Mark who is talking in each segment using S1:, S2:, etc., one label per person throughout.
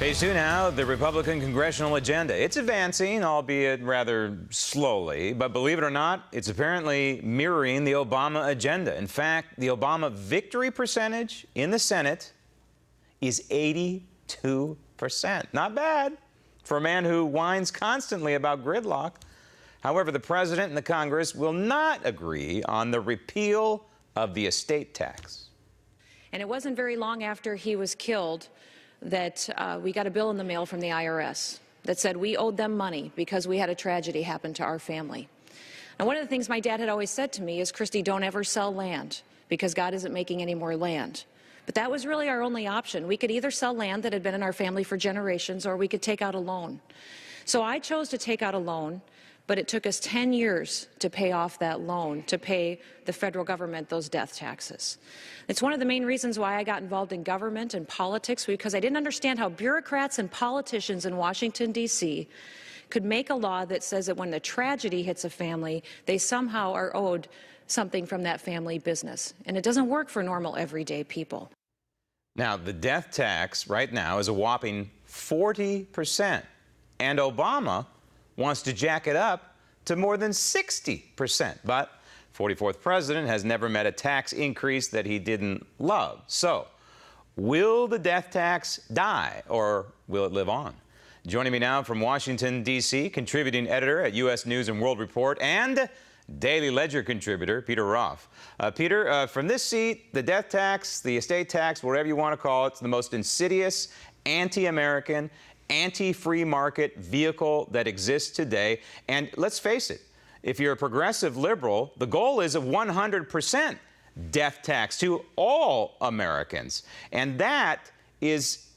S1: Phase two now, the Republican congressional agenda. It's advancing, albeit rather slowly, but believe it or not, it's apparently mirroring the Obama agenda. In fact, the Obama victory percentage in the Senate is 82%. Not bad for a man who whines constantly about gridlock. However, the president and the Congress will not agree on the repeal of the estate tax.
S2: And it wasn't very long after he was killed that we got a bill in the mail from the IRS that said we owed them money because we had a tragedy happen to our family. And one of the things my dad had always said to me is, Christy, don't ever sell land because God isn't making any more land. But that was really our only option. We could either sell land that had been in our family for generations, or we could take out a loan. So I chose to take out a loan, but it took us 10 years to pay off that loan, to pay the federal government those death taxes. It's one of the main reasons why I got involved in government and politics, because I didn't understand how bureaucrats and politicians in Washington, D.C. could make a law that says that when the tragedy hits a family, they somehow are owed something from that family business. And it doesn't work for normal, everyday people.
S1: Now, the death tax right now is a whopping 40%, and Obama wants to jack it up to more than 60%. But 44th president has never met a tax increase that he didn't love. So, will the death tax die, or will it live on? Joining me now from Washington, D.C., contributing editor at U.S. News and World Report and Daily Ledger contributor, Peter Roth. Peter, from this seat, the death tax, the estate tax, whatever you want to call it, it's the most insidious, anti-American, anti-free market vehicle that exists today. And let's face it, if you're a progressive liberal, the goal is a 100% death tax to all Americans. And that is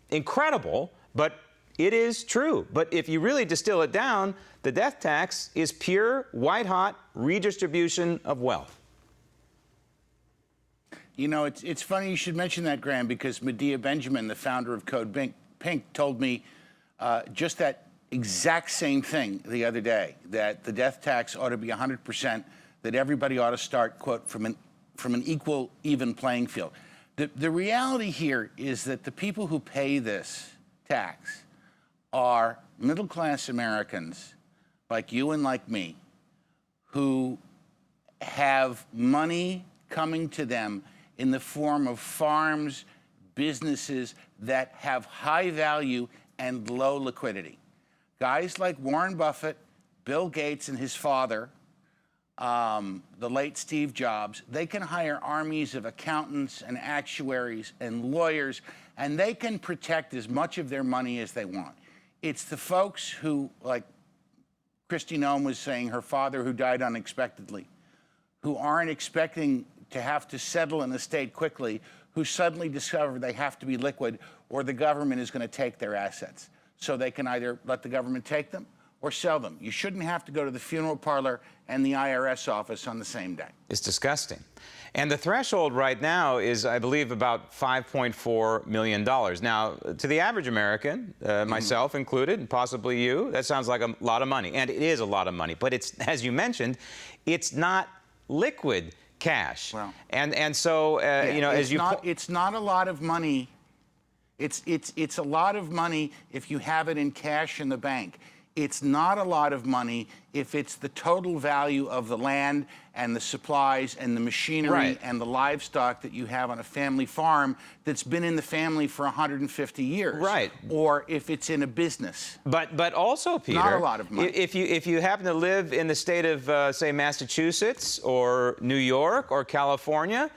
S1: incredible, but it is true. But if you really distill it down, the death tax is pure, white-hot redistribution of wealth.
S3: You know, it's funny you should mention that, Graham, because Medea Benjamin, the founder of Code Pink, told me just that exact same thing the other day, that the death tax ought to be 100%, that everybody ought to start, quote, from an equal, even playing field. The reality here is that the people who pay this tax are middle-class Americans like you and like me, who have money coming to them in the form of farms, businesses that have high value and low liquidity. Guys like Warren Buffett, Bill Gates and his father, the late Steve Jobs, they can hire armies of accountants and actuaries and lawyers, and they can protect as much of their money as they want. It's the folks who, like Kristi Noem was saying, her father who died unexpectedly, who aren't expecting to have to settle an estate quickly, who suddenly discover they have to be liquid or the government is going to take their assets. So they can either let the government take them or sell them. You shouldn't have to go to the funeral parlor and the IRS office on the same day.
S1: It's disgusting. And the threshold right now is, I believe, about $5.4 million. Now, to the average American, myself included, and possibly you, that sounds like a lot of money. And it is a lot of money. But it's, as you mentioned, it's not liquid cash.
S3: Well,
S1: and so, you know, as you...
S3: It's not a lot of money. It's a lot of money if you have it in cash in the bank. It's not a lot of money if it's the total value of the land and the supplies and the machinery and the livestock that you have on a family farm that's been in the family for 150 years.
S1: Right.
S3: Or if it's in a business.
S1: But also, Peter,
S3: not a lot of money.
S1: If you happen to live in the state of, say, Massachusetts or New York or California,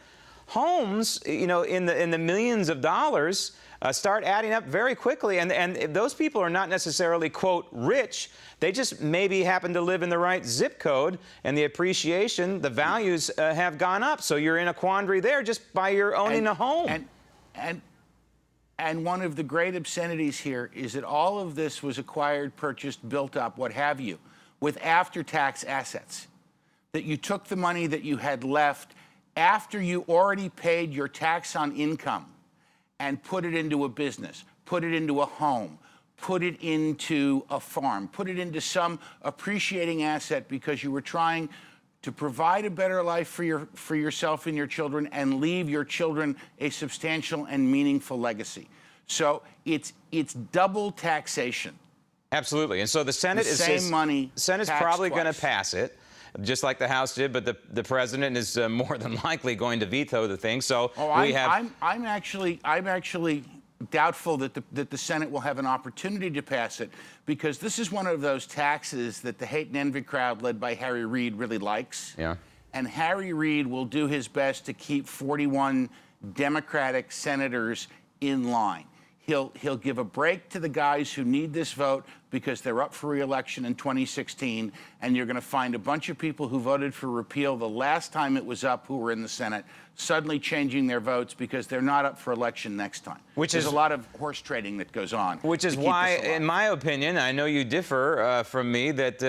S1: homes, you know, in the millions of dollars start adding up very quickly. And those people are not necessarily, quote, rich. They just maybe happen to live in the right zip code, and the appreciation, the values have gone up. So you're in a quandary there just by your owning a home.
S3: And one of the great obscenities here is that all of this was acquired, purchased, built up, what have you, with after-tax assets. That you took the money that you had left after you already paid your tax on income and put it into a business, put it into a home, put it into a farm, put it into some appreciating asset because you were trying to provide a better life for yourself and your children and leave your children a substantial and meaningful legacy. So it's double taxation.
S1: Absolutely. And so the Senate
S3: The
S1: is
S3: same money
S1: Senate's
S3: taxed
S1: probably going to
S3: twice.
S1: pass it, just like the House did, but the president is more than likely going to veto the thing. So
S3: I'm actually doubtful that the Senate will have an opportunity to pass it, because this is one of those taxes that the hate and envy crowd led by Harry Reid really likes.
S1: Yeah.
S3: And Harry Reid will do his best to keep 41 Democratic senators in line. He'll give a break to the guys who need this vote because they're up for re-election in 2016, and you're going to find a bunch of people who voted for repeal the last time it was up, who were in the Senate, suddenly changing their votes because they're not up for election next time. There's a lot of horse trading that goes on.
S1: Which is why, in my opinion, I know you differ from me, that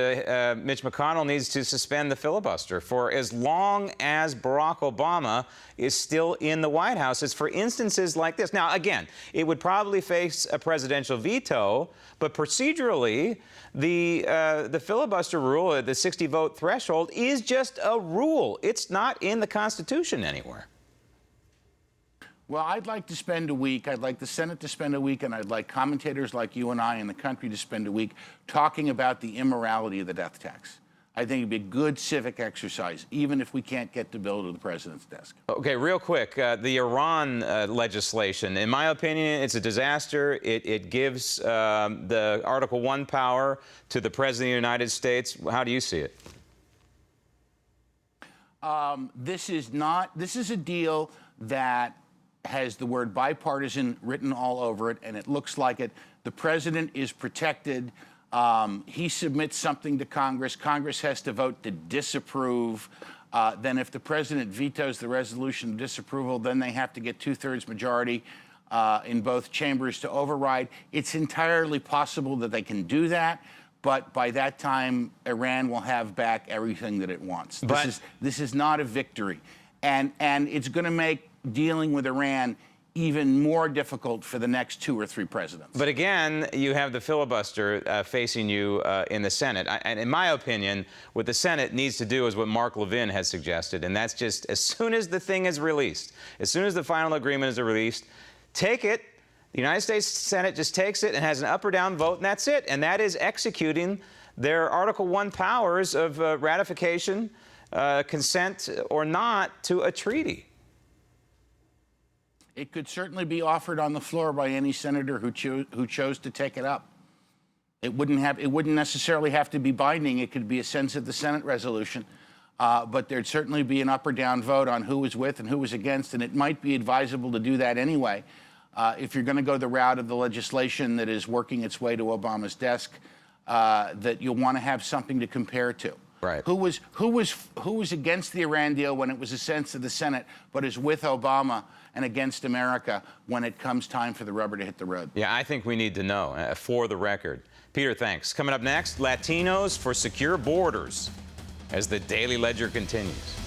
S1: Mitch McConnell needs to suspend the filibuster for as long as Barack Obama is still in the White House. It's for instances like this. Now, again, it would probably face a presidential veto, but procedurally, the filibuster rule, the 60-vote threshold, is just a rule. It's not in the Constitution anywhere.
S3: Well, I'd like to spend a week, I'd like the Senate to spend a week, and I'd like commentators like you and I in the country to spend a week talking about the immorality of the death tax. I think it'd be a good civic exercise, even if we can't get the bill to the president's desk.
S1: Okay, real quick, the Iran legislation, in my opinion, it's a disaster. It gives the Article 1 power to the President of the United States. How do you see it?
S3: This is a deal that has the word bipartisan written all over it, and it looks like it. The president is protected. He submits something to Congress. Congress has to vote to disapprove. Then if the president vetoes the resolution of disapproval, then they have to get 2/3 majority in both chambers to override. It's entirely possible that they can do that, but by that time, Iran will have back everything that it wants. This is not a victory. And it's going to make dealing with Iran even more difficult for the next 2 or 3 presidents.
S1: But again, you have the filibuster facing you in the Senate. And in my opinion, what the Senate needs to do is what Mark Levin has suggested, and that's just as soon as the thing is released, as soon as the final agreement is released, take it. The United States Senate just takes it and has an up or down vote, and that's it. And that is executing their Article 1 powers of ratification, consent or not to a treaty.
S3: It could certainly be offered on the floor by any senator who chose to take it up. It wouldn't necessarily have to be binding. It could be a sense of the Senate resolution, but there'd certainly be an up or down vote on who was with and who was against, and it might be advisable to do that anyway. If you're going to go the route of the legislation that is working its way to Obama's desk, that you'll want to have something to compare to.
S1: Right.
S3: Who was against the Iran deal when it was a sense of the Senate, but is with Obama and against America when it comes time for the rubber to hit the road?
S1: Yeah, I think we need to know, for the record. Peter, thanks. Coming up next, Latinos for Secure Borders, as the Daily Ledger continues.